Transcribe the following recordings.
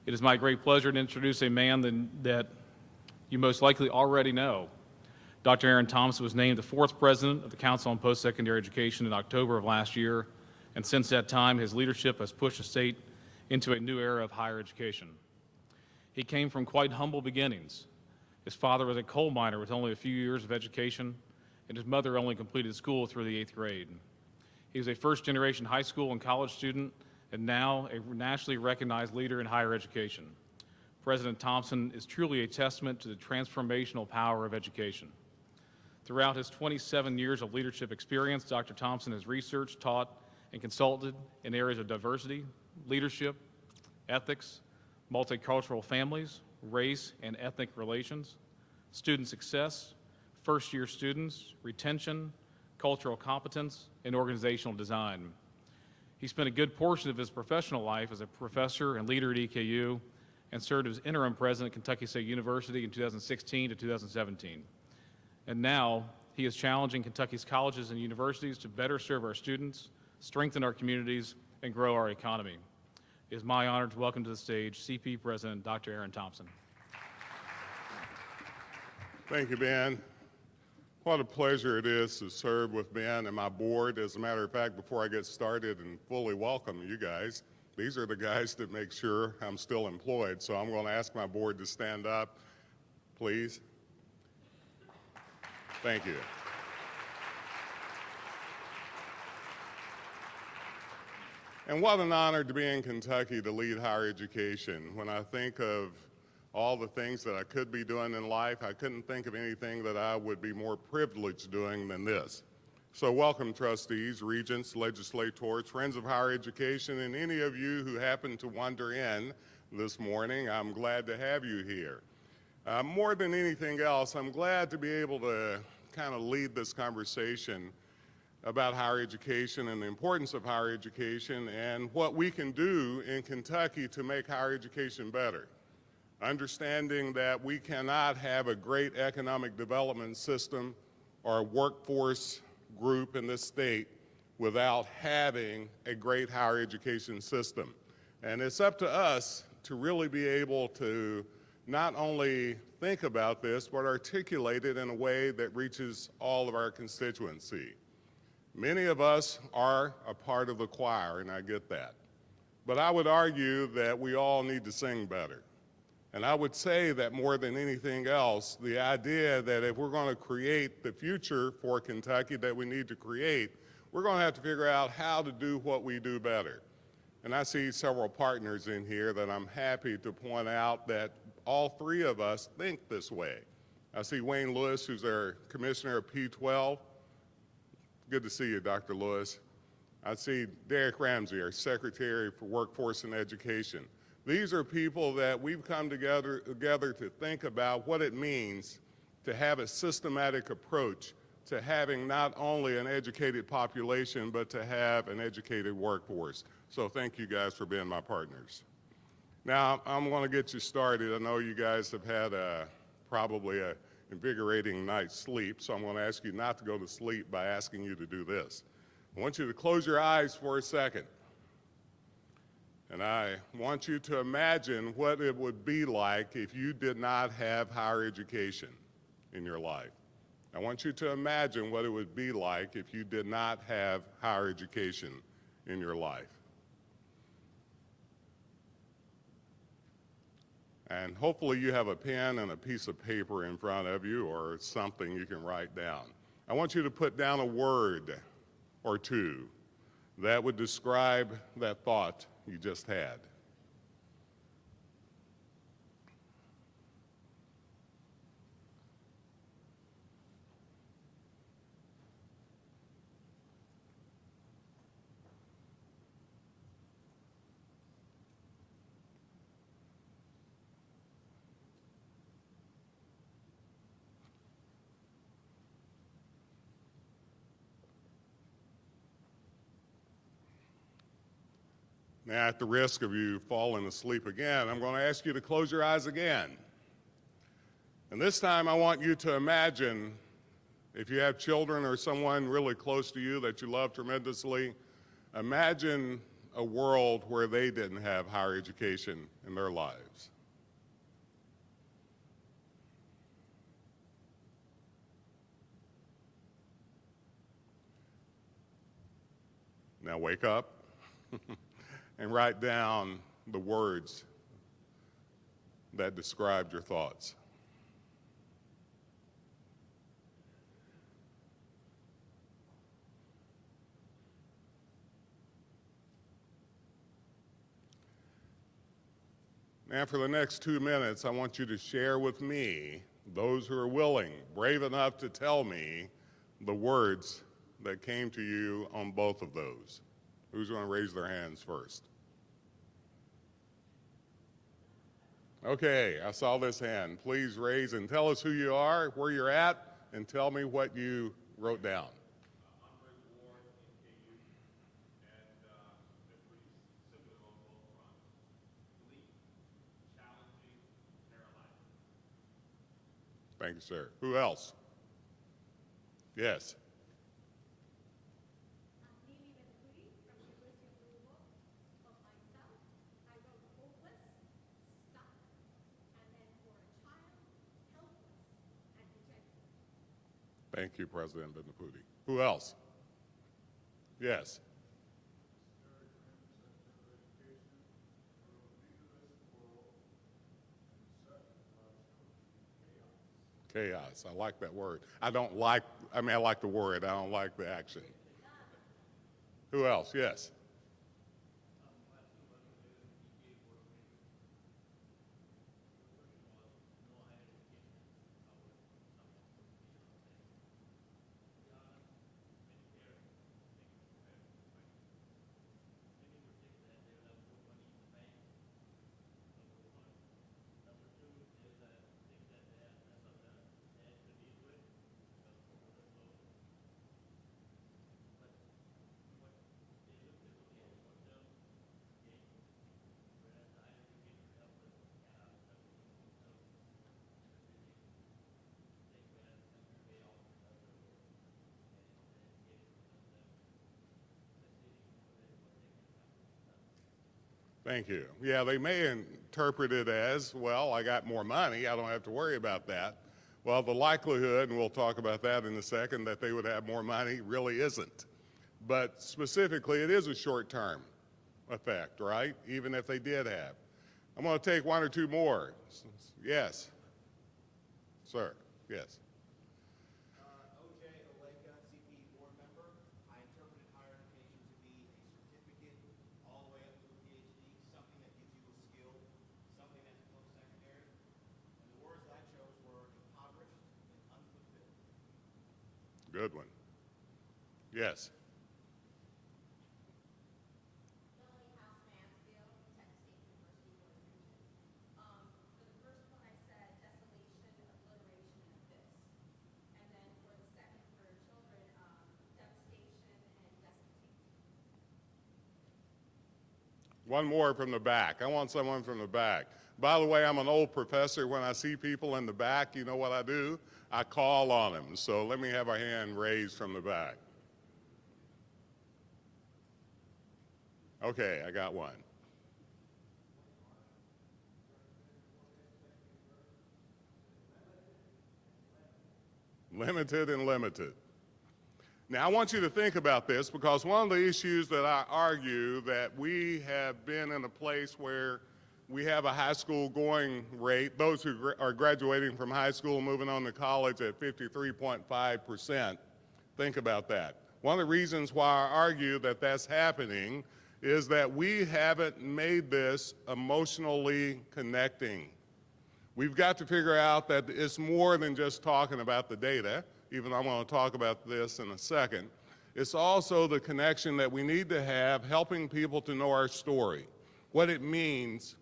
It is my great pleasure to introduce a man that you most likely already know. Dr. Aaron Thompson was named the fourth president of the Council on Post-Secondary Education in October of last year, and since that time, his leadership has pushed the state into a new era of higher education. He came from quite humble beginnings. His father was a coal miner with only a few years of education, and his mother only completed school through the 8th grade. He was a first-generation high school and college student, and now a nationally recognized leader in higher education. President Thompson is truly a testament to the transformational power of education. Throughout his 27 years of leadership experience, Dr. Thompson has researched, taught, and consulted in areas of diversity, leadership, ethics, multicultural families, race and ethnic relations, student success, first-year students, retention, cultural competence, and organizational design. He spent a good portion of his professional life as a professor and leader at EKU and served as interim president at Kentucky State University in 2016 to 2017. And now he is challenging Kentucky's colleges and universities to better serve our students, strengthen our communities, and grow our economy. It is my honor to welcome to the stage CP President Dr. Aaron Thompson. Thank you, Ben. What a pleasure it is to serve with Ben and my board. As a matter of fact, before I get started and fully welcome you guys, these are the guys that make sure I'm still employed. So I'm going to ask my board to stand up, please. Thank you. And what an honor to be in Kentucky to lead higher education. When I think of all the things that I could be doing in life, I couldn't think of anything that I would be more privileged doing than this. So welcome, trustees, regents, legislators, friends of higher education, and any of you who happen to wander in this morning. I'm glad to have you here. More than anything else, I'm glad to be able to kind of lead this conversation about higher education and the importance of higher education and what we can do in Kentucky to make higher education better. Understanding that we cannot have a great economic development system or a workforce group in this state without having a great higher education system. And it's up to us to really be able to not only think about this, but articulate it in a way that reaches all of our constituency. Many of us are a part of the choir, and I get that. But I would argue that we all need to sing better. And I would say that more than anything else, the idea that if we're going to create the future for Kentucky that we need to create, we're going to have to figure out how to do what we do better. And I see several partners in here that I'm happy to point out that all three of us think this way. I see Wayne Lewis, who's our commissioner of P12. Good to see you, Dr. Lewis. I see Derek Ramsey, our Secretary for Workforce and Education. These are people that we've come together to think about what it means to have a systematic approach to having not only an educated population, but to have an educated workforce. So thank you guys for being my partners. Now, I'm going to get you started. I know you guys have had probably an invigorating night's sleep, so I'm going to ask you not to go to sleep by asking you to do this. I want you to close your eyes for a second. And I want you to imagine what it would be like if you did not have higher education in your life. I want you to imagine what it would be like if you did not have higher education in your life. And hopefully you have a pen and a piece of paper in front of you or something you can write down. I want you to put down a word or two that would describe that thought you just had. Now, at the risk of you falling asleep again, I'm going to ask you to close your eyes again. And this time I want you to imagine, if you have children or someone really close to you that you love tremendously, imagine a world where they didn't have higher education in their lives. Now wake up and write down the words that described your thoughts. Now for the next 2 minutes, I want you to share with me, those who are willing, brave enough to tell me the words that came to you on both of those. Who's going to raise their hands first? Okay, I saw this hand. Please raise and tell us who you are, where you're at, and tell me what you wrote down. Thank you, sir. Who else? Yes. Thank you, President Benapudi. Who else? Yes. Chaos. I like that word. I like the word. I don't like the action. Who else? Yes. Thank you. Yeah, they may interpret it as, well, I got more money, I don't have to worry about that. Well, the likelihood, and we'll talk about that in a second, that they would have more money really isn't. But specifically, it is a short-term effect, right? Even if they did have. I'm going to take one or two more. Yes. Sir, yes. Good one. Yes. One more from the back. I want someone from the back. By the way, I'm an old professor. When I see people in the back, you know what I do? I call on them. So let me have a hand raised from the back. Okay, I got one. Limited and limited. Now, I want you to think about this because one of the issues that I argue that we have been in a place where we have a high school going rate, those who are graduating from high school moving on to college at 53.5%. Think about that. One of the reasons why I argue that that's happening is that we haven't made this emotionally connecting. We've got to figure out that it's more than just talking about the data, even though I'm going to talk about this in a second. It's also the connection that we need to have helping people to know our story, what it means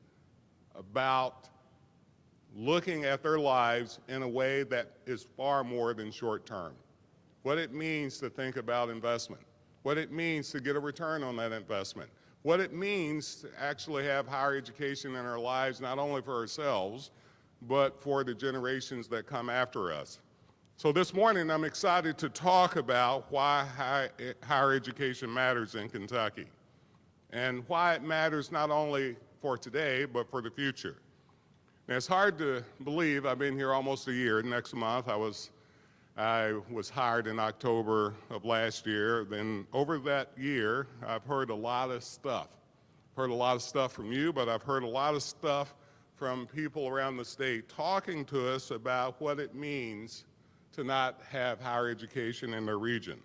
about looking at their lives in a way that is far more than short term, what it means to think about investment, what it means to get a return on that investment, what it means to actually have higher education in our lives, not only for ourselves, but for the generations that come after us. So this morning, I'm excited to talk about why higher education matters in Kentucky. and why it matters not only for today, but for the future. Now, it's hard to believe I've been here almost a year. Next month, I was hired in October of last year. Then over that year, I've heard a lot of stuff. Heard a lot of stuff from you, but I've heard a lot of stuff from people around the state talking to us about what it means to not have higher education in their region.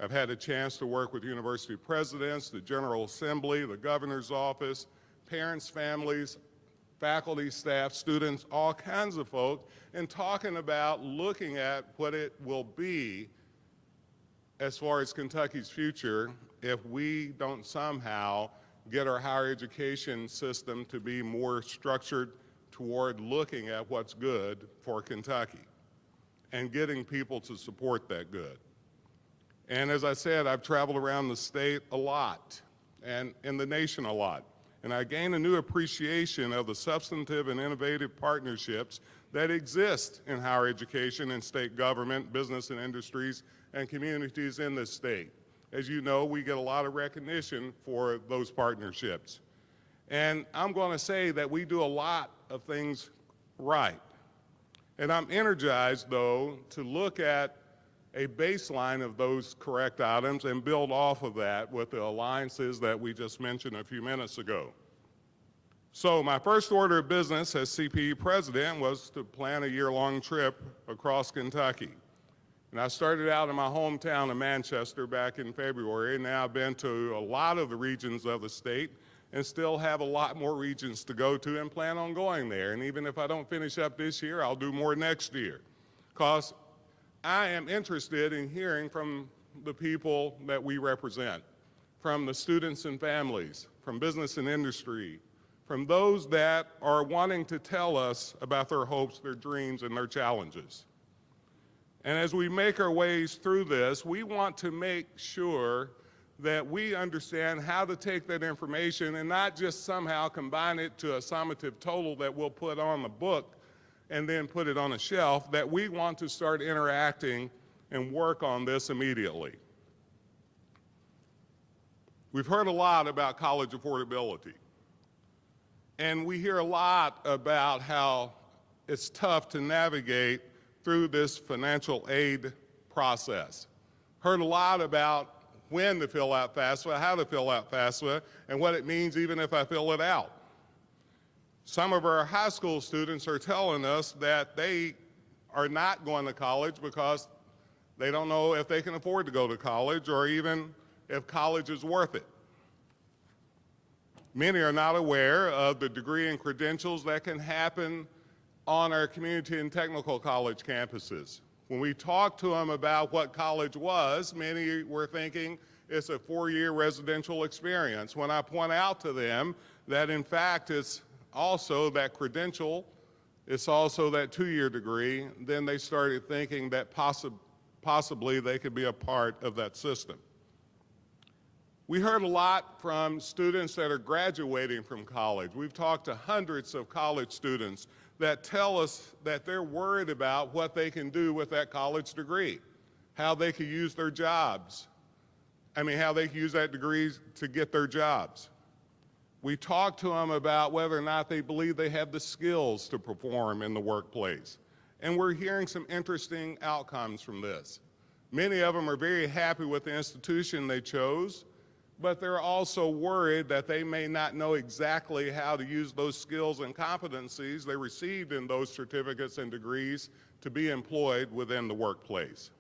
I've had a chance to work with university presidents, the General Assembly, the governor's office, parents, families, faculty, staff, students, all kinds of folks, and talking about looking at what it will be as far as Kentucky's future if we don't somehow get our higher education system to be more structured toward looking at what's good for Kentucky and getting people to support that good. And as I said, I've traveled around the state a lot and in the nation a lot. And I gained a new appreciation of the substantive and innovative partnerships that exist in higher education and state government, business and industries, and communities in this state. As you know, we get a lot of recognition for those partnerships. And I'm going to say that we do a lot of things right. And I'm energized, though, to look at a baseline of those correct items and build off of that with the alliances that we just mentioned a few minutes ago. So my first order of business as CPE president was to plan a year-long trip across Kentucky. And I started out in my hometown of Manchester back in February, and now I've been to a lot of the regions of the state and still have a lot more regions to go to and plan on going there. And even if I don't finish up this year, I'll do more next year. Because I am interested in hearing from the people that we represent, from the students and families, from business and industry, from those that are wanting to tell us about their hopes, their dreams, and their challenges. And as we make our ways through this, we want to make sure that we understand how to take that information and not just somehow combine it to a summative total that we'll put on the book and then put it on a shelf, that we want to start interacting and work on this immediately. We've heard a lot about college affordability. And we hear a lot about how it's tough to navigate through this financial aid process. Heard a lot about when to fill out FAFSA, how to fill out FAFSA, and what it means even if I fill it out. Some of our high school students are telling us that they are not going to college because they don't know if they can afford to go to college or even if college is worth it. Many are not aware of the degree and credentials that can happen on our community and technical college campuses. When we talked to them about what college was, many were thinking it's a 4-year residential experience. When I point out to them that in fact it's also that credential, it's also that 2-year degree, then they started thinking that possibly they could be a part of that system. We heard a lot from students that are graduating from college. We've talked to hundreds of college students that tell us that they're worried about what they can do with that college degree, how they can use their jobs. How they can use that degree to get their jobs. We talked to them about whether or not they believe they have the skills to perform in the workplace. And we're hearing some interesting outcomes from this. Many of them are very happy with the institution they chose, but they're also worried that they may not know exactly how to use those skills and competencies they received in those certificates and degrees to be employed within the workplace.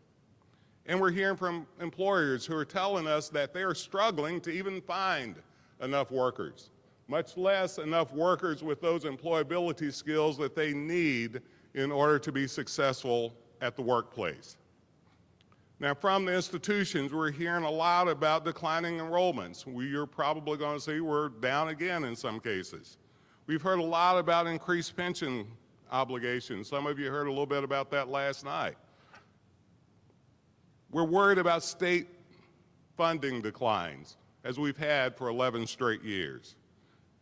And we're hearing from employers who are telling us that they are struggling to even find enough workers, much less enough workers with those employability skills that they need in order to be successful at the workplace. Now, from the institutions, we're hearing a lot about declining enrollments. You're probably going to see we're down again in some cases. We've heard a lot about increased pension obligations. Some of you heard a little bit about that last night. We're worried about state funding declines, as we've had for 11 straight years.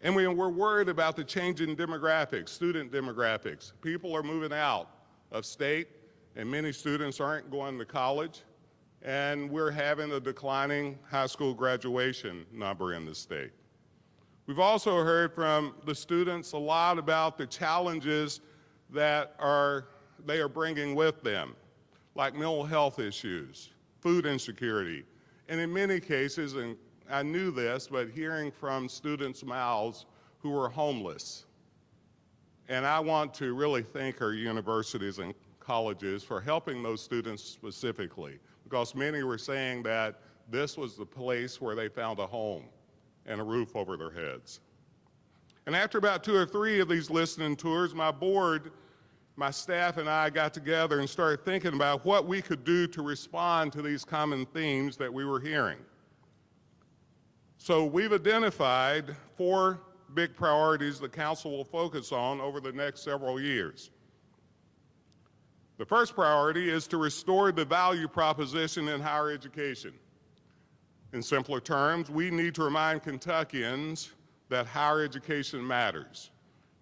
And we're worried about the changing demographics, student demographics. People are moving out of state, and many students aren't going to college. and we're having a declining high school graduation number in the state. We've also heard from the students a lot about the challenges that they are bringing with them, like mental health issues, food insecurity, and in many cases, and I knew this, but hearing from students' mouths who are homeless. And I want to really thank our universities and colleges for helping those students specifically, because many were saying that this was the place where they found a home and a roof over their heads. And after about 2 or 3 of these listening tours, my board, my staff and I got together and started thinking about what we could do to respond to these common themes that we were hearing. So we've identified 4 big priorities the council will focus on over the next several years. The first priority is to restore the value proposition in higher education. In simpler terms, we need to remind Kentuckians that higher education matters.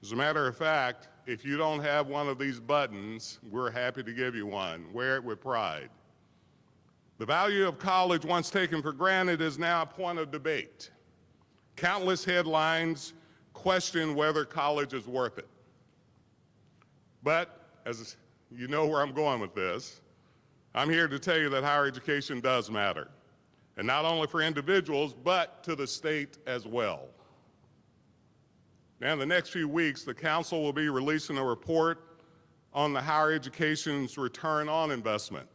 As a matter of fact, if you don't have one of these buttons, we're happy to give you one. Wear it with pride. The value of college, once taken for granted, is now a point of debate. Countless headlines question whether college is worth it. But, as you know where I'm going with this, I'm here to tell you that higher education does matter. And not only for individuals, but to the state as well. Now, in the next few weeks, the council will be releasing a report on the higher education's return on investment.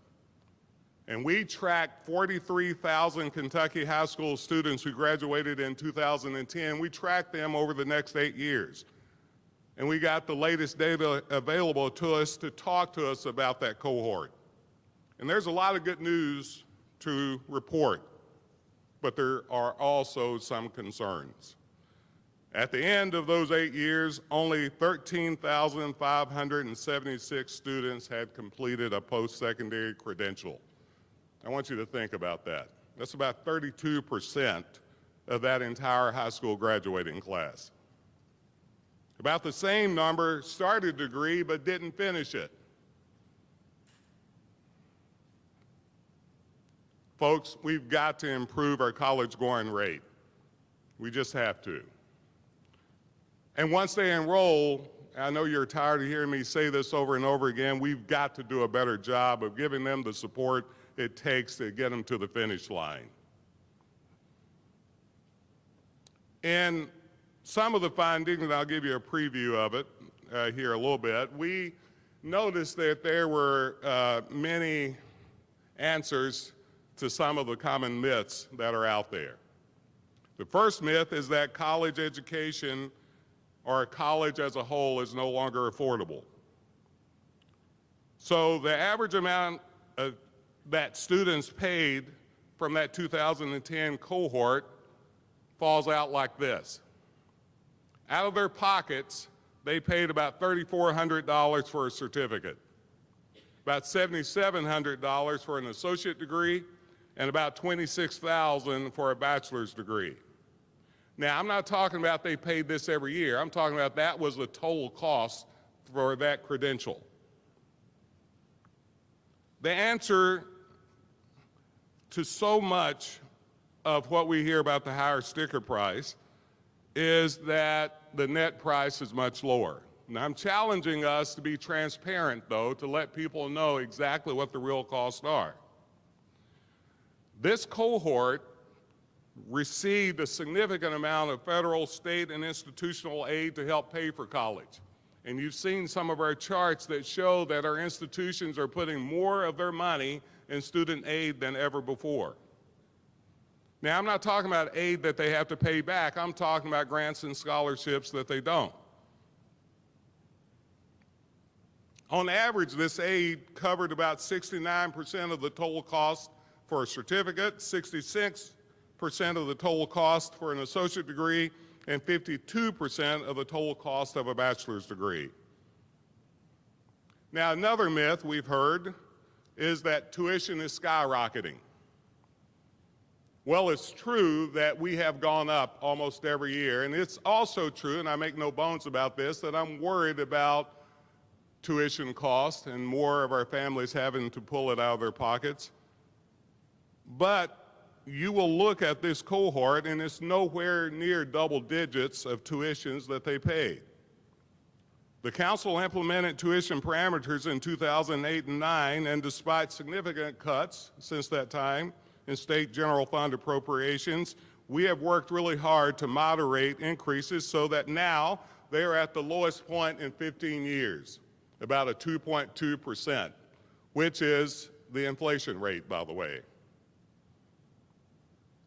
And we tracked 43,000 Kentucky high school students who graduated in 2010. We tracked them over the next 8 years. And we got the latest data available to us to talk to us about that cohort. And there's a lot of good news to report, but there are also some concerns. At the end of those 8 years, only 13,576 students had completed a post-secondary credential. I want you to think about that. That's about 32% of that entire high school graduating class. About the same number started a degree but didn't finish it. Folks, we've got to improve our college going rate. We just have to. And once they enroll, I know you're tired of hearing me say this over and over again, we've got to do a better job of giving them the support it takes to get them to the finish line. And some of the findings, and I'll give you a preview of it here a little bit, we noticed that there were many answers to some of the common myths that are out there. The first myth is that college education or college as a whole is no longer affordable. So the average amount that students paid from that 2010 cohort falls out like this. Out of their pockets, they paid about $3,400 for a certificate, about $7,700 for an associate degree, and about $26,000 for a bachelor's degree. Now, I'm not talking about they paid this every year. I'm talking about that was the total cost for that credential. The answer to so much of what we hear about the higher sticker price is that the net price is much lower. Now, I'm challenging us to be transparent, though, to let people know exactly what the real costs are. This cohort received a significant amount of federal, state, and institutional aid to help pay for college. And you've seen some of our charts that show that our institutions are putting more of their money in student aid than ever before. Now, I'm not talking about aid that they have to pay back. I'm talking about grants and scholarships that they don't. On average, this aid covered about 69% of the total cost for a certificate, 66% of the total cost for an associate degree, and 52% of the total cost of a bachelor's degree. Now, another myth we've heard is that tuition is skyrocketing. Well, it's true that we have gone up almost every year, and it's also true, and I make no bones about this, that I'm worried about tuition costs and more of our families having to pull it out of their pockets. But you will look at this cohort and it's nowhere near double digits of tuitions that they paid. The council implemented tuition parameters in 2008 and 9, and despite significant cuts since that time in state general fund appropriations, we have worked really hard to moderate increases so that now they are at the lowest point in 15 years, about a 2.2%, which is the inflation rate, by the way.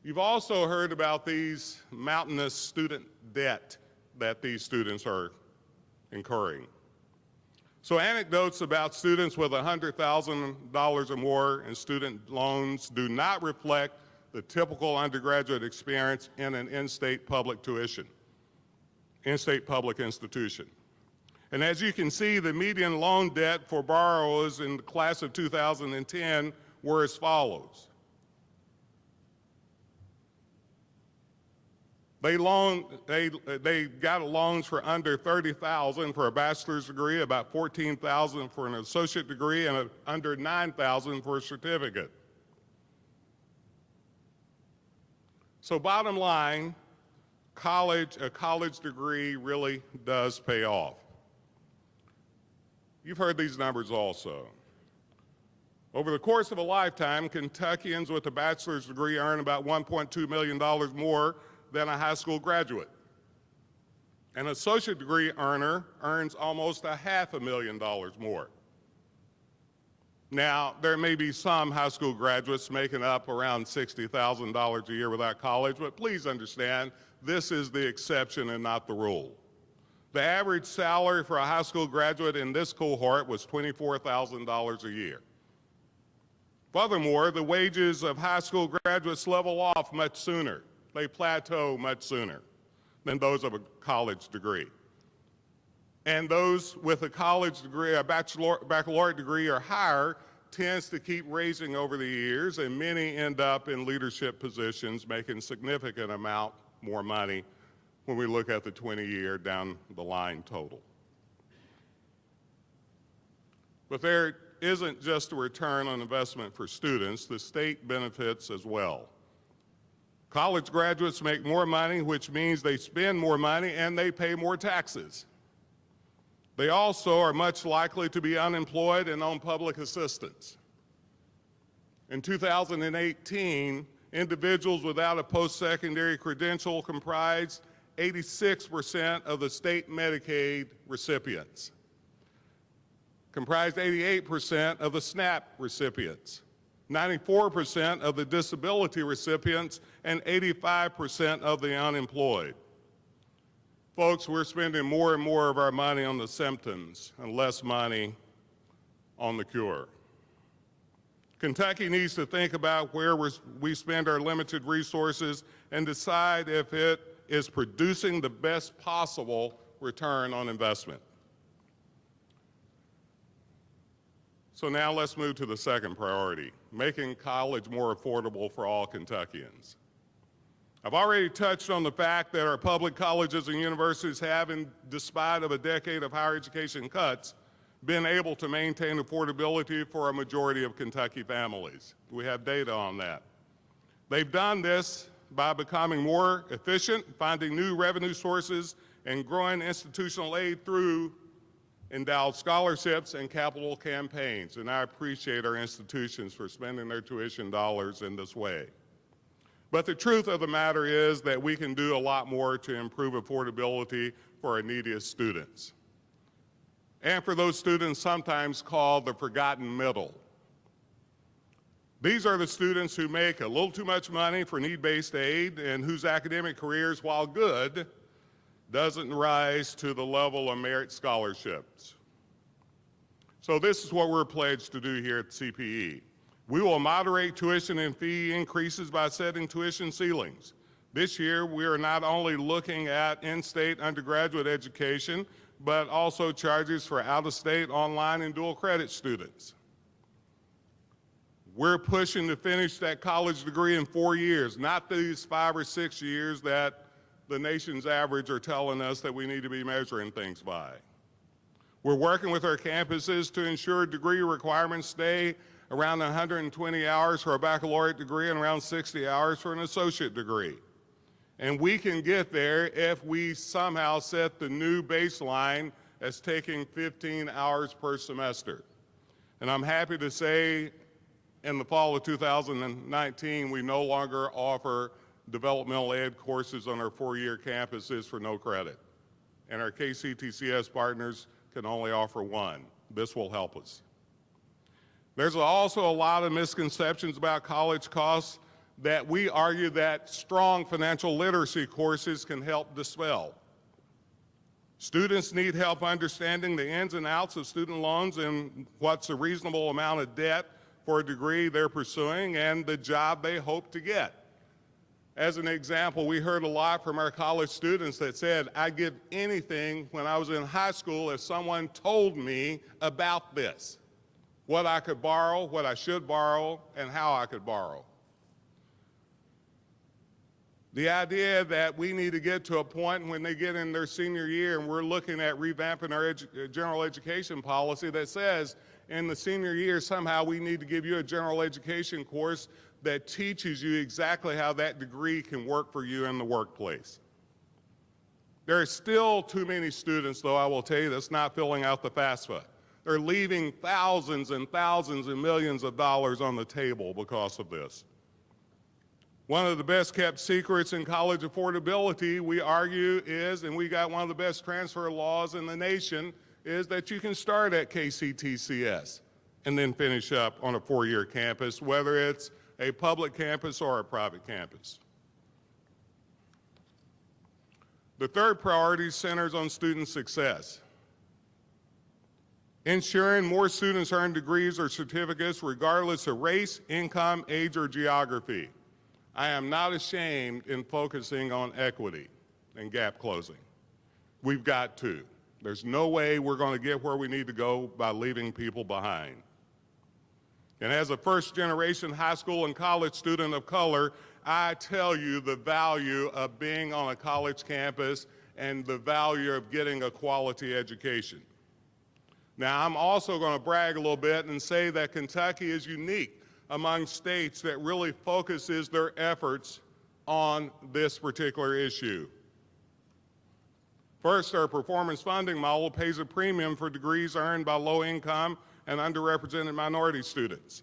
You've also heard about these mountainous student debt that these students are incurring. So anecdotes about students with $100,000 or more in student loans do not reflect the typical undergraduate experience in an in-state public tuition, in-state public institution. And as you can see, the median loan debt for borrowers in the class of 2010 were as follows. They got loans for under $30,000 for a bachelor's degree, about $14,000 for an associate degree, and under $9,000 for a certificate. So bottom line, a college degree really does pay off. You've heard these numbers also. Over the course of a lifetime, Kentuckians with a bachelor's degree earn about $1.2 million more than a high school graduate. An associate degree earner earns almost $500,000 more. Now, there may be some high school graduates making up around $60,000 a year without college, but please understand, this is the exception and not the rule. The average salary for a high school graduate in this cohort was $24,000 a year. Furthermore, the wages of high school graduates level off much sooner. They plateau much sooner than those of a college degree. And those with a college degree, a baccalaureate degree or higher, tends to keep raising over the years, and many end up in leadership positions making significant amount more money when we look at the 20-year down the line total. But there isn't just a return on investment for students, the state benefits as well. College graduates make more money, which means they spend more money and they pay more taxes. They also are much likely to be unemployed and on public assistance. In 2018, individuals without a post-secondary credential comprised 86% of the state Medicaid recipients, comprised 88% of the SNAP recipients, 94% of the disability recipients, and 85% of the unemployed. Folks, we're spending more and more of our money on the symptoms and less money on the cure. Kentucky needs to think about where we spend our limited resources and decide if it is producing the best possible return on investment. So now let's move to the second priority, making college more affordable for all Kentuckians. I've already touched on the fact that our public colleges and universities have, despite of a decade of higher education cuts, been able to maintain affordability for a majority of Kentucky families. We have data on that. They've done this by becoming more efficient, finding new revenue sources, and growing institutional aid through endowed scholarships and capital campaigns. And I appreciate our institutions for spending their tuition dollars in this way. But the truth of the matter is that we can do a lot more to improve affordability for our neediest students. And for those students sometimes called the forgotten middle. These are the students who make a little too much money for need-based aid and whose academic careers, while good, doesn't rise to the level of merit scholarships. So this is what we're pledged to do here at CPE. We will moderate tuition and fee increases by setting tuition ceilings. This year, we are not only looking at in-state undergraduate education, but also charges for out-of-state, online, and dual credit students. We're pushing to finish that college degree in 4 years, not these 5 or 6 years that the nation's average are telling us that we need to be measuring things by. We're working with our campuses to ensure degree requirements stay around 120 hours for a baccalaureate degree and around 60 hours for an associate degree. And we can get there if we somehow set the new baseline as taking 15 hours per semester. And I'm happy to say in the fall of 2019, we no longer offer developmental ed courses on our 4-year campuses for no credit. And our KCTCS partners can only offer one. This will help us. There's also a lot of misconceptions about college costs that we argue that strong financial literacy courses can help dispel. Students need help understanding the ins and outs of student loans and what's a reasonable amount of debt for a degree they're pursuing and the job they hope to get. As an example, we heard a lot from our college students that said, I'd give anything when I was in high school if someone told me about this, what I could borrow, what I should borrow, and how I could borrow. The idea that we need to get to a point when they get in their senior year and we're looking at revamping our general education policy that says in the senior year somehow we need to give you a general education course that teaches you exactly how that degree can work for you in the workplace. There are still too many students, though, I will tell you, that's not filling out the FAFSA. They're leaving thousands and thousands and millions of dollars on the table because of this. One of the best kept secrets in college affordability, we argue, is, and we got one of the best transfer laws in the nation, is that you can start at KCTCS and then finish up on a 4-year campus, whether it's a public campus or a private campus. The third priority centers on student success. Ensuring more students earn degrees or certificates regardless of race, income, age, or geography. I am not ashamed in focusing on equity and gap closing. We've got to. There's no way we're going to get where we need to go by leaving people behind. And as a first-generation high school and college student of color, I tell you the value of being on a college campus and the value of getting a quality education. Now, I'm also going to brag a little bit and say that Kentucky is unique among states that really focuses their efforts on this particular issue. First, our performance funding model pays a premium for degrees earned by low-income and underrepresented minority students.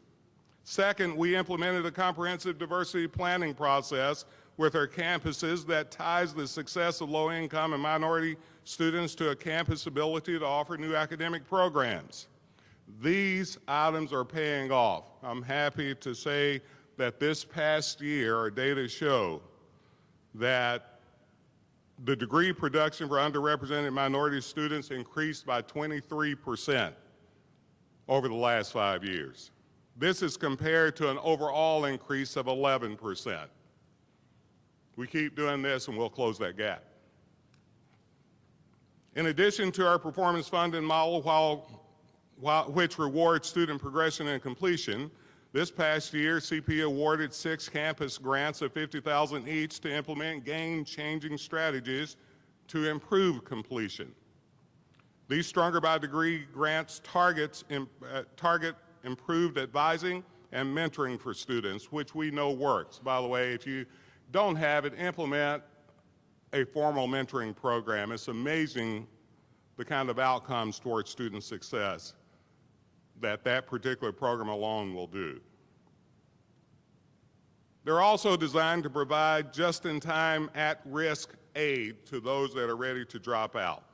Second, we implemented a comprehensive diversity planning process with our campuses that ties the success of low-income and minority students to a campus ability to offer new academic programs. These items are paying off. I'm happy to say that this past year, our data show that the degree production for underrepresented minority students increased by 23% over the last 5 years. This is compared to an overall increase of 11%. We keep doing this and we'll close that gap. In addition to our performance funding model, which rewards student progression and completion, this past year, CP awarded 6 campus grants of $50,000 each to implement game-changing strategies to improve completion. These Stronger by Degree grants target improved advising and mentoring for students, which we know works. By the way, if you don't have it, implement a formal mentoring program. It's amazing the kind of outcomes towards student success that particular program alone will do. They're also designed to provide just-in-time at-risk aid to those that are ready to drop out.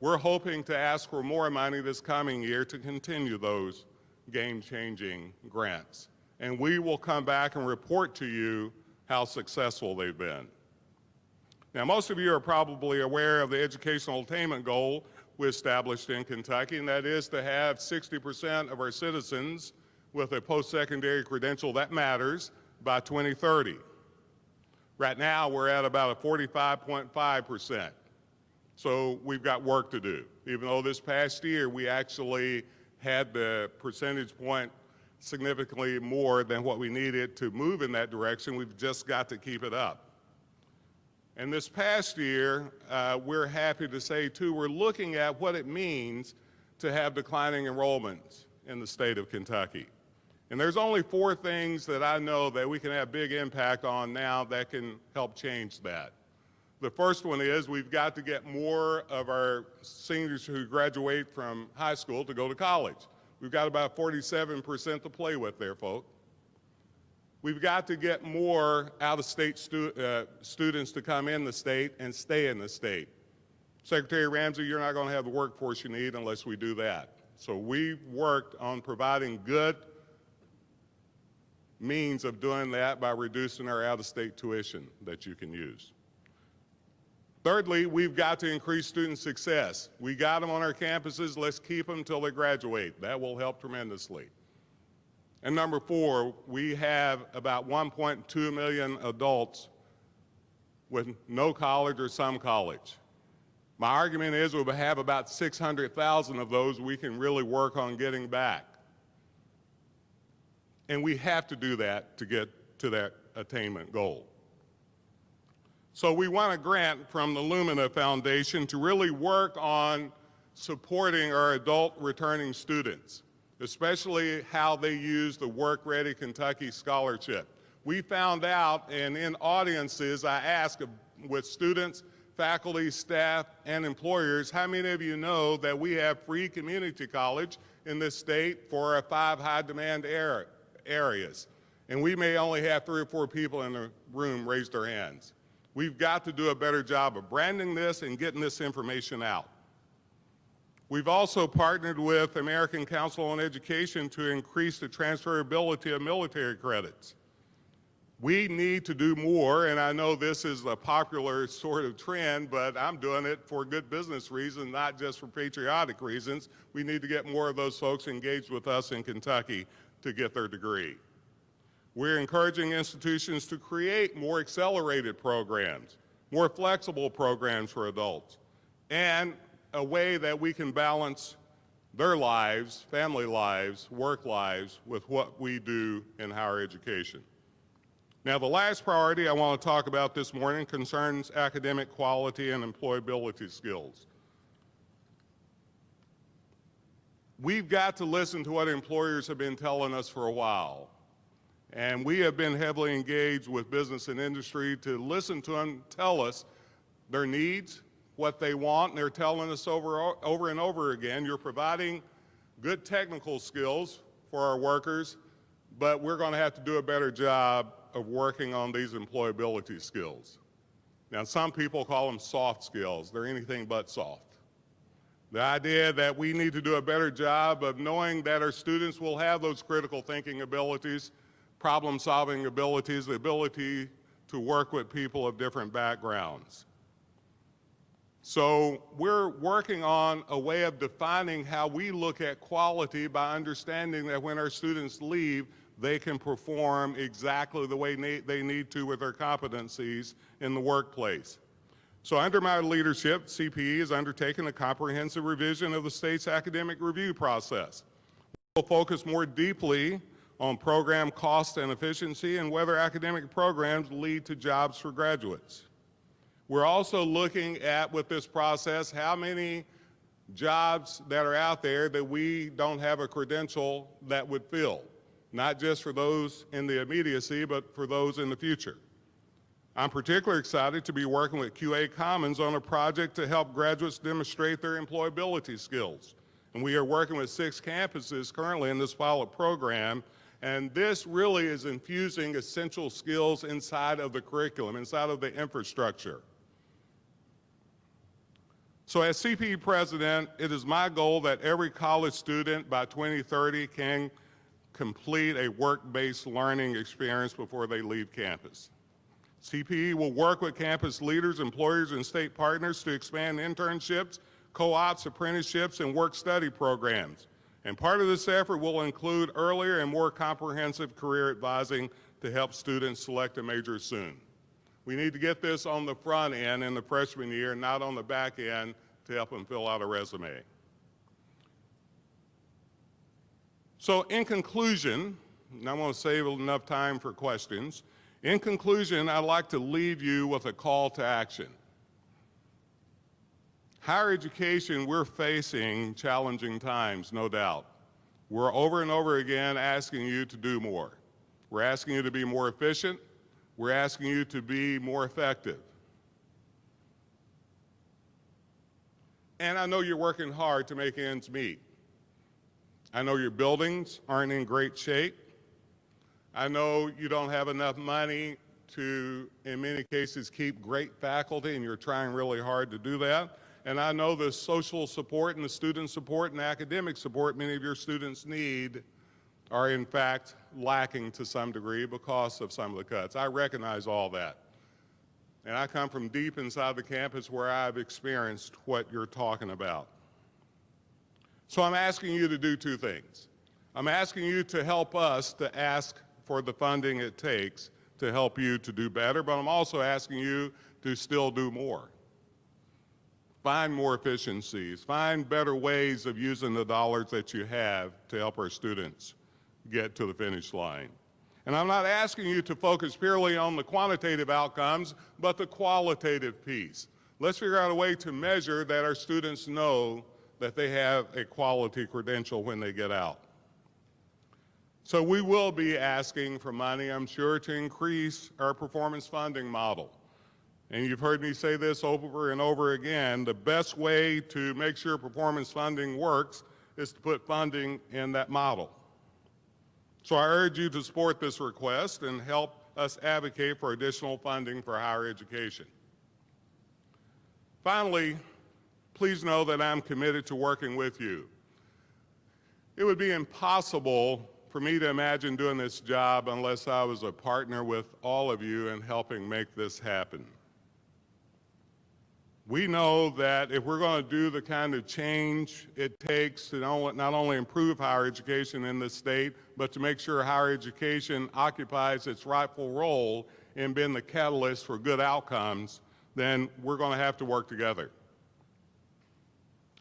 We're hoping to ask for more money this coming year to continue those game-changing grants. And we will come back and report to you how successful they've been. Now, most of you are probably aware of the educational attainment goal we established in Kentucky, and that is to have 60% of our citizens with a post-secondary credential that matters by 2030. Right now, we're at about a 45.5%. So we've got work to do. Even though this past year we actually had the percentage point significantly more than what we needed to move in that direction, we've just got to keep it up. And this past year, we're happy to say, too, we're looking at what it means to have declining enrollments in the state of Kentucky. And there's only 4 things that I know that we can have big impact on now that can help change that. The first one is we've got to get more of our seniors who graduate from high school to go to college. We've got about 47% to play with there, folks. We've got to get more out-of-state students to come in the state and stay in the state. Secretary Ramsey, you're not going to have the workforce you need unless we do that. So we've worked on providing good means of doing that by reducing our out-of-state tuition that you can use. Thirdly, we've got to increase student success. We got them on our campuses, let's keep them until they graduate. That will help tremendously. And number 4, we have about 1.2 million adults with no college or some college. My argument is we'll have about 600,000 of those we can really work on getting back. And we have to do that to get to that attainment goal. So we want a grant from the Lumina Foundation to really work on supporting our adult returning students, especially how they use the Work Ready Kentucky Scholarship. We found out, and in audiences, I asked with students, faculty, staff, and employers, how many of you know that we have free community college in this state for our 5 high-demand areas? And we may only have 3 or 4 people in the room raise their hands. We've got to do a better job of branding this and getting this information out. We've also partnered with American Council on Education to increase the transferability of military credits. We need to do more, and I know this is a popular sort of trend, but I'm doing it for good business reasons, not just for patriotic reasons. We need to get more of those folks engaged with us in Kentucky to get their degree. We're encouraging institutions to create more accelerated programs, more flexible programs for adults, and a way that we can balance their lives, family lives, work lives, with what we do in higher education. Now, the last priority I want to talk about this morning concerns academic quality and employability skills. We've got to listen to what employers have been telling us for a while. And we have been heavily engaged with business and industry to listen to them tell us their needs, what they want, and they're telling us over and over again, you're providing good technical skills for our workers, but we're going to have to do a better job of working on these employability skills. Now, some people call them soft skills. They're anything but soft. The idea that we need to do a better job of knowing that our students will have those critical thinking abilities, problem-solving abilities, the ability to work with people of different backgrounds. So we're working on a way of defining how we look at quality by understanding that when our students leave, they can perform exactly the way they need to with their competencies in the workplace. So under my leadership, CPE has undertaken a comprehensive revision of the state's academic review process. We'll focus more deeply on program cost and efficiency and whether academic programs lead to jobs for graduates. We're also looking at, with this process, how many jobs that are out there that we don't have a credential that would fill, not just for those in the immediacy, but for those in the future. I'm particularly excited to be working with QA Commons on a project to help graduates demonstrate their employability skills. And we are working with 6 campuses currently in this pilot program, and this really is infusing essential skills inside of the curriculum, inside of the infrastructure. So as CPE president, it is my goal that every college student by 2030 can complete a work-based learning experience before they leave campus. CPE will work with campus leaders, employers, and state partners to expand internships, co-ops, apprenticeships, and work-study programs. And part of this effort will include earlier and more comprehensive career advising to help students select a major soon. We need to get this on the front end in the freshman year, not on the back end, to help them fill out a resume. So in conclusion, and I want to save enough time for questions, in conclusion, I'd like to leave you with a call to action. Higher education, we're facing challenging times, no doubt. We're over and over again asking you to do more. We're asking you to be more efficient. We're asking you to be more effective. And I know you're working hard to make ends meet. I know your buildings aren't in great shape. I know you don't have enough money to, in many cases, keep great faculty, and you're trying really hard to do that. And I know the social support and the student support and academic support many of your students need are in fact lacking to some degree because of some of the cuts. I recognize all that. And I come from deep inside the campus where I've experienced what you're talking about. So I'm asking you to do two things. I'm asking you to help us to ask for the funding it takes to help you to do better, but I'm also asking you to still do more. Find more efficiencies, find better ways of using the dollars that you have to help our students get to the finish line. And I'm not asking you to focus purely on the quantitative outcomes, but the qualitative piece. Let's figure out a way to measure that our students know that they have a quality credential when they get out. So we will be asking for money, I'm sure, to increase our performance funding model. And you've heard me say this over and over again, the best way to make sure performance funding works is to put funding in that model. So I urge you to support this request and help us advocate for additional funding for higher education. Finally, please know that I'm committed to working with you. It would be impossible for me to imagine doing this job unless I was a partner with all of you in helping make this happen. We know that if we're going to do the kind of change it takes to not only improve higher education in this state, but to make sure higher education occupies its rightful role in being the catalyst for good outcomes, then we're going to have to work together.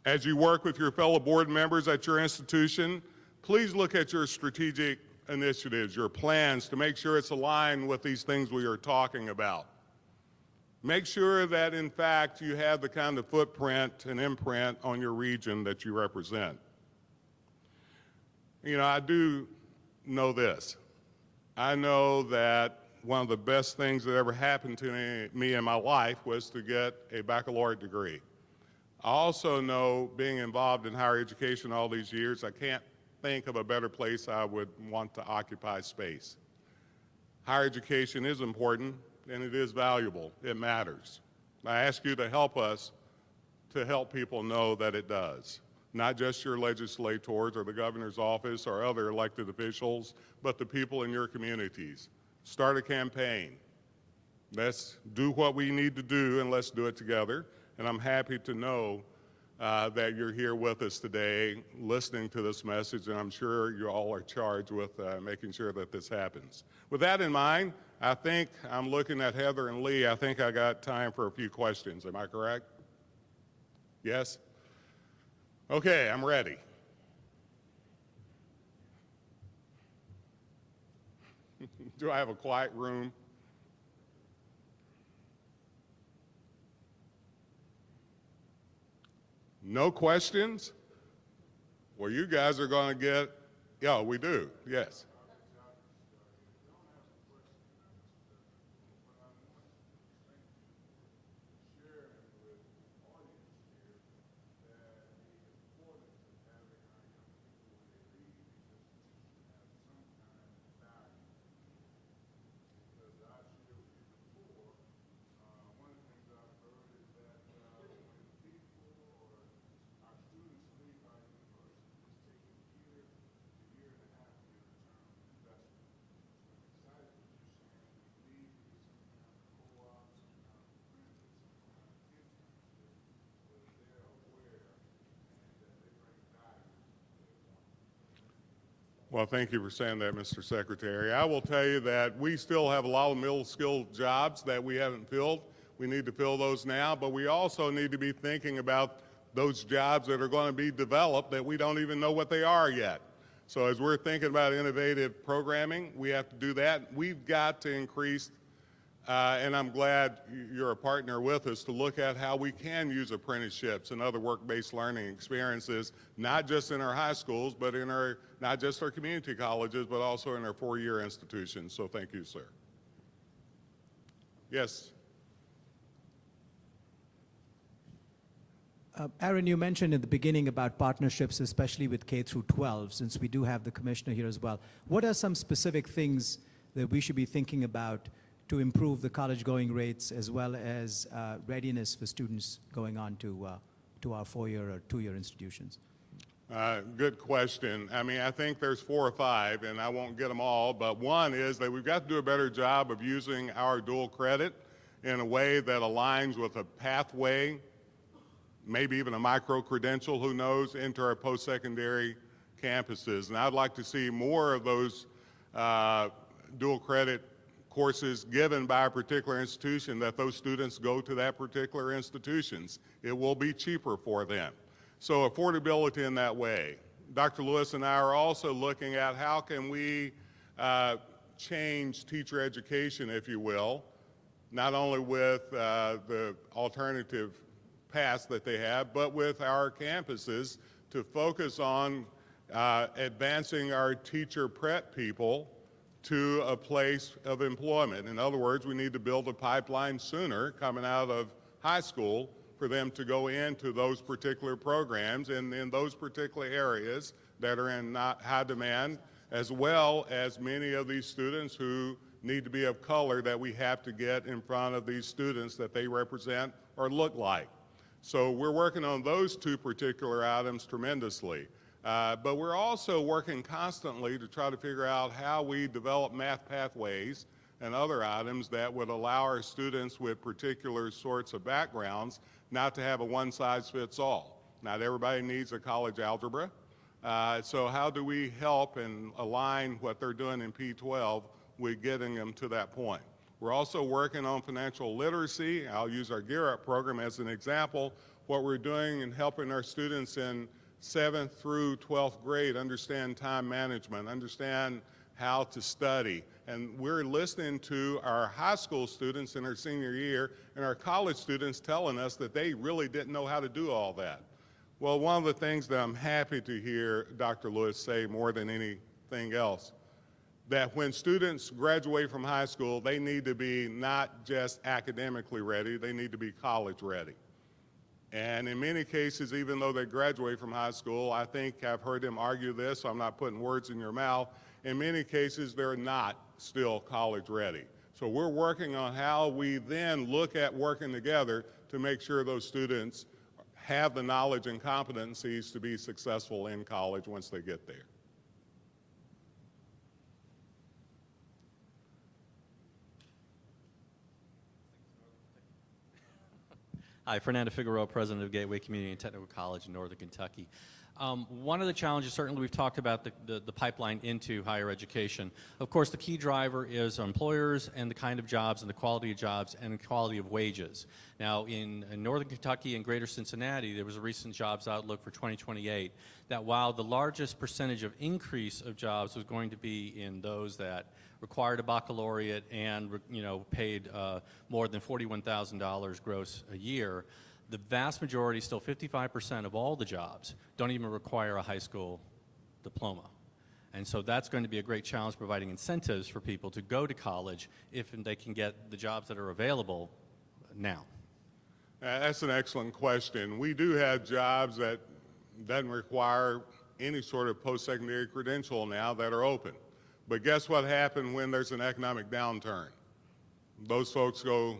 As you work with your fellow board members at your institution, please look at your strategic initiatives, your plans, to make sure it's aligned with these things we are talking about. Make sure that, in fact, you have the kind of footprint and imprint on your region that you represent. You know, I do know this. I know that one of the best things that ever happened to me in my life was to get a baccalaureate degree. I also know, being involved in higher education all these years, I can't think of a better place I would want to occupy space. Higher education is important, and it is valuable. It matters. I ask you to help us to help people know that it does. Not just your legislators or the governor's office or other elected officials, but the people in your communities. Start a campaign. Let's do what we need to do, and let's do it together. And I'm happy to know that you're here with us today listening to this message, and I'm sure you all are charged with making sure that this happens. With that in mind, I think I'm looking at Heather and Lee. I think I got time for a few questions. Am I correct? Yes? Okay, I'm ready. Do I have a quiet room? No questions? Well, you guys are going to get, yeah, we do, yes. Well, thank you for saying that, Mr. Secretary. I will tell you that we still have a lot of middle-skilled jobs that we haven't filled. We need to fill those now, but we also need to be thinking about those jobs that are going to be developed that we don't even know what they are yet. So as we're thinking about innovative programming, we have to do that. We've got to increase And I'm glad you're a partner with us to look at how we can use apprenticeships and other work-based learning experiences, not just in our high schools, but in our, not just our community colleges, but also in our four-year institutions. So thank you, sir. Yes. Aaron, you mentioned in the beginning about partnerships, especially with K through 12, since we do have the commissioner here as well. What are some specific things that we should be thinking about to improve the college-going rates as well as readiness for students going on to our four-year or two-year institutions? Good question. I mean, I think there's 4 or 5, and I won't get them all, but one is that we've got to do a better job of using our dual credit in a way that aligns with a pathway, maybe even a micro-credential, who knows, into our post-secondary campuses. And I'd like to see more of those dual credit courses given by a particular institution, that those students go to that particular institutions. It will be cheaper for them. So affordability in that way. Dr. Lewis and I are also looking at how can we change teacher education, if you will, not only with the alternative paths that they have, but with our campuses to focus on advancing our teacher prep people to a place of employment. In other words, we need to build a pipeline sooner coming out of high school for them to go into those particular programs and in those particular areas that are in not high demand, as well as many of these students who need to be of color that we have to get in front of these students that they represent or look like. So we're working on those 2 particular items tremendously. But we're also working constantly to try to figure out how we develop math pathways and other items that would allow our students with particular sorts of backgrounds not to have a one-size-fits-all. Not everybody needs a college algebra. So how do we help and align what they're doing in P12 with getting them to that point? We're also working on financial literacy. I'll use our Gear Up program as an example. What we're doing in helping our students in 7th through 12th grade understand time management, understand how to study. And we're listening to our high school students in our senior year and our college students telling us that they really didn't know how to do all that. Well, one of the things that I'm happy to hear Dr. Lewis say more than anything else, that when students graduate from high school, they need to be not just academically ready, they need to be college ready. And in many cases, even though they graduate from high school, I think I've heard them argue this, so I'm not putting words in your mouth, in many cases they're not still college ready. So we're working on how we then look at working together to make sure those students have the knowledge and competencies to be successful in college once they get there. Hi, Fernando Figueroa, president of Gateway Community and Technical College in Northern Kentucky. One of the challenges, certainly we've talked about the pipeline into higher education. Of course, the key driver is employers and the kind of jobs and the quality of jobs and the quality of wages. Now, in Northern Kentucky and Greater Cincinnati, there was a recent jobs outlook for 2028 that while the largest percentage of increase of jobs was going to be in those that required a baccalaureate and paid more than $41,000 gross a year, the vast majority, still 55% of all the jobs, don't even require a high school diploma. And so that's going to be a great challenge, providing incentives for people to go to college if they can get the jobs that are available now. That's an excellent question. We do have jobs that doesn't require any sort of post-secondary credential now that are open. But guess what happened when there's an economic downturn? Those folks go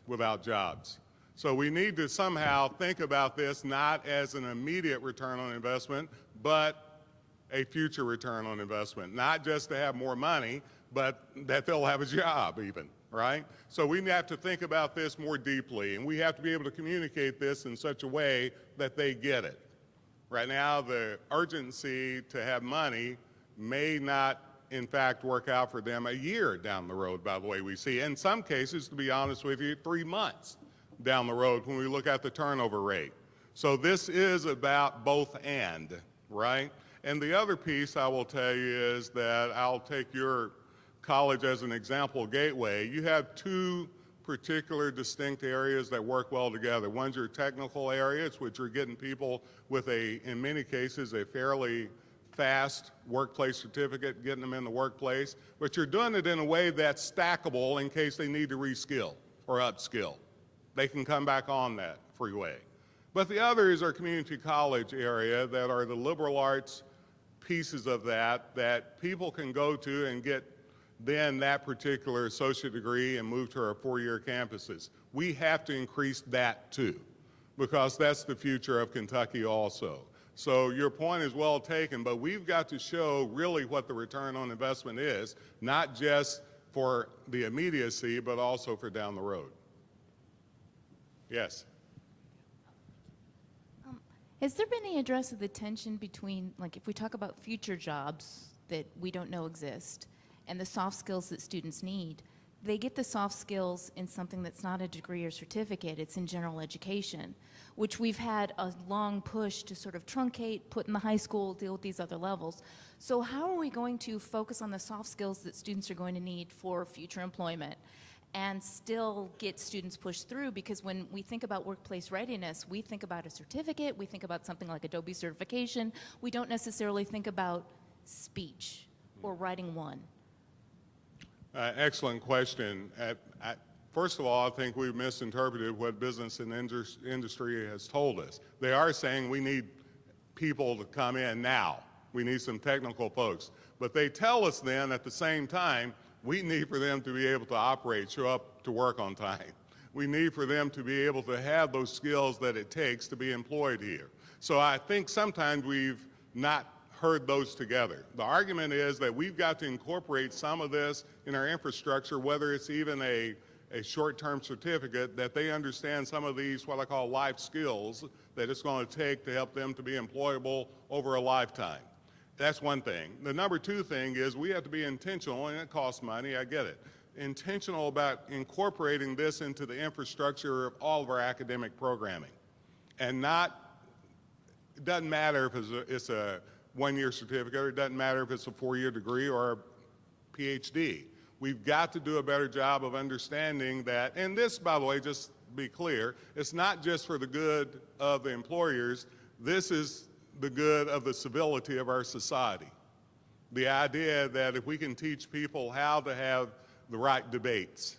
without jobs. So we need to somehow think about this not as an immediate return on investment, but a future return on investment. Not just to have more money, but that they'll have a job even, right? So we have to think about this more deeply, and we have to be able to communicate this in such a way that they get it. Right now, the urgency to have money may not, in fact, work out for them a year down the road, by the way we see. In some cases, to be honest with you, 3 months down the road when we look at the turnover rate. So this is about both and, right? And the other piece I will tell you is that I'll take your college as an example, Gateway, you have two particular distinct areas that work well together. One's your technical areas, which are getting people with in many cases, a fairly fast workplace certificate, getting them in the workplace, but you're doing it in a way that's stackable in case they need to reskill or upskill. They can come back on that freeway. But the other is our community college area that are the liberal arts pieces of that people can go to and get then that particular associate degree and move to our four-year campuses. We have to increase that too, because that's the future of Kentucky also. So your point is well taken, but we've got to show really what the return on investment is, not just for the immediacy, but also for down the road. Yes? Has there been any address of the tension between, like, if we talk about future jobs that we don't know exist and the soft skills that students need, they get the soft skills in something that's not a degree or certificate, it's in general education, which we've had a long push to sort of truncate, put in the high school, deal with these other levels. So how are we going to focus on the soft skills that students are going to need for future employment and still get students pushed through? Because when we think about workplace readiness, we think about a certificate, we think about something like Adobe certification, we don't necessarily think about speech or writing one. Excellent question. First of all, I think we've misinterpreted what business and industry has told us. They are saying we need people to come in now. We need some technical folks. But they tell us then at the same time, we need for them to be able to operate, show up to work on time. We need for them to be able to have those skills that it takes to be employed here. So I think sometimes we've not heard those together. The argument is that we've got to incorporate some of this in our infrastructure, whether it's even a short-term certificate, that they understand some of these, what I call life skills, that it's going to take to help them to be employable over a lifetime. That's one thing. The number two thing is we have to be intentional, and it costs money, I get it, intentional about incorporating this into the infrastructure of all of our academic programming. And not, it doesn't matter if it's a one-year certificate, or it doesn't matter if it's a four-year degree or a PhD. We've got to do a better job of understanding that, and this, by the way, just to be clear, it's not just for the good of the employers, this is the good of the civility of our society. The idea that if we can teach people how to have the right debates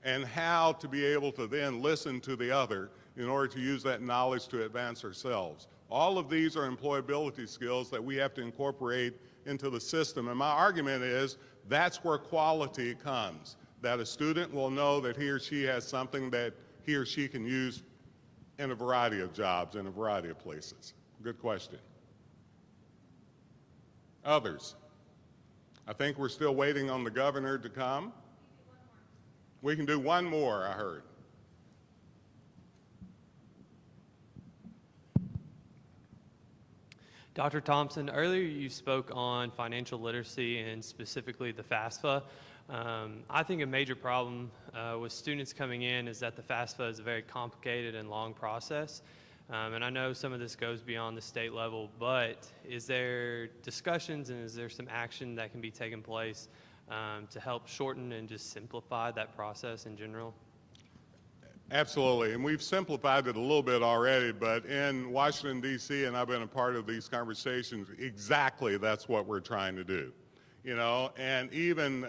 and how to be able to then listen to the other in order to use that knowledge to advance ourselves. All of these are employability skills that we have to incorporate into the system. And my argument is that's where quality comes, that a student will know that he or she has something that he or she can use in a variety of jobs, in a variety of places. Good question. Others? I think we're still waiting on the governor to come. We can do one more, I heard. Dr. Thompson, earlier you spoke on financial literacy and specifically the FAFSA. I think a major problem with students coming in is that the FAFSA is a very complicated and long process. And I know some of this goes beyond the state level, but is there discussions and is there some action that can be taken place to help shorten and just simplify that process in general? Absolutely, and we've simplified it a little bit already, but in Washington, D.C., and I've been a part of these conversations, exactly that's what we're trying to do. You know, and even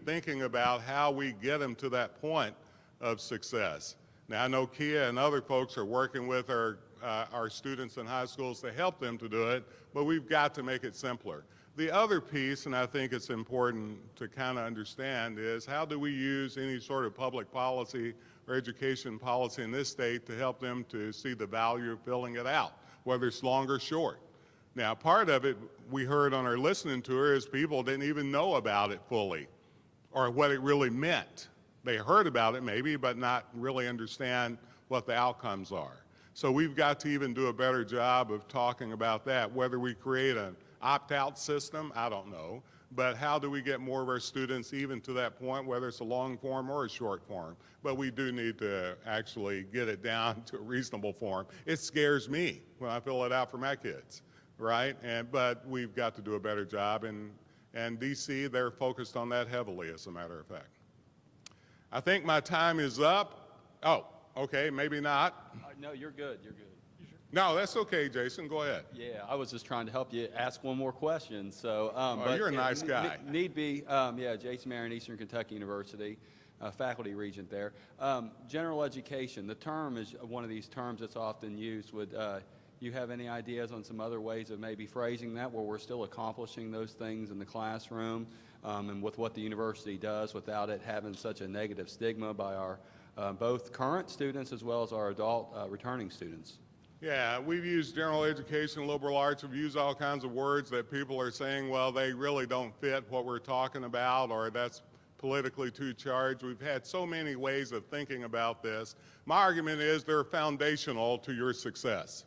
thinking about how we get them to that point of success. Now, I know Kia and other folks are working with our students in high schools to help them to do it, but we've got to make it simpler. The other piece, and I think it's important to kind of understand, is how do we use any sort of public policy or education policy in this state to help them to see the value of filling it out, whether it's long or short. Now, part of it we heard on our listening tour is people didn't even know about it fully or what it really meant. They heard about it maybe, but not really understand what the outcomes are. So we've got to even do a better job of talking about that. Whether we create an opt-out system, I don't know. But how do we get more of our students even to that point, whether it's a long form or a short form? But we do need to actually get it down to a reasonable form. It scares me when I fill it out for my kids, right? But we've got to do a better job. And And DC, they're focused on that heavily, as a matter of fact. I think my time is up. Oh, okay, maybe not. No, you're good. You're good. No, that's okay, Jason. Go ahead. Yeah, I was just trying to help you ask one more question. So, you're a nice guy. Need be, yeah, Jason Marion, Eastern Kentucky University, faculty regent there. General education. The term is one of these terms that's often used. Would you have any ideas on some other ways of maybe phrasing that, where we're still accomplishing those things in the classroom and with what the university does, without it having such a negative stigma by our both current students as well as our adult returning students? Yeah, we've used general education, liberal arts, we've used all kinds of words that people are saying, well, they really don't fit what we're talking about, or that's politically too charged. We've had so many ways of thinking about this. My argument is they're foundational to your success.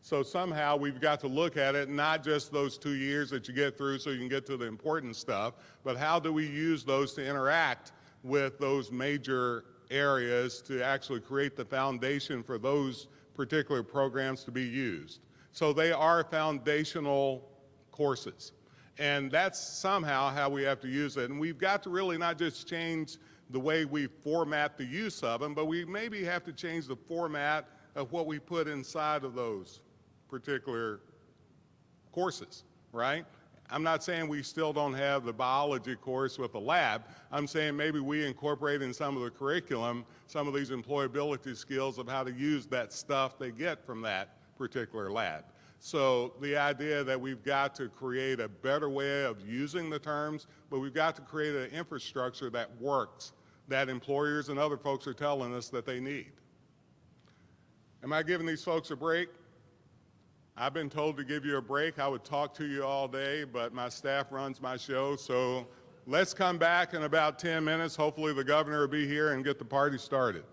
So somehow we've got to look at it, not just those 2 years that you get through so you can get to the important stuff, but how do we use those to interact with those major areas to actually create the foundation for those particular programs to be used. So they are foundational courses. And that's somehow how we have to use it. And we've got to really not just change the way we format the use of them, but we maybe have to change the format of what we put inside of those particular courses, right? I'm not saying we still don't have the biology course with the lab. I'm saying maybe we incorporate in some of the curriculum some of these employability skills of how to use that stuff they get from that particular lab. So the idea that we've got to create a better way of using the terms, but we've got to create an infrastructure that works, that employers and other folks are telling us that they need. Am I giving these folks a break? I've been told to give you a break. I would talk to you all day, but my staff runs my show, so let's come back in about 10 minutes. Hopefully the governor will be here and get the party started.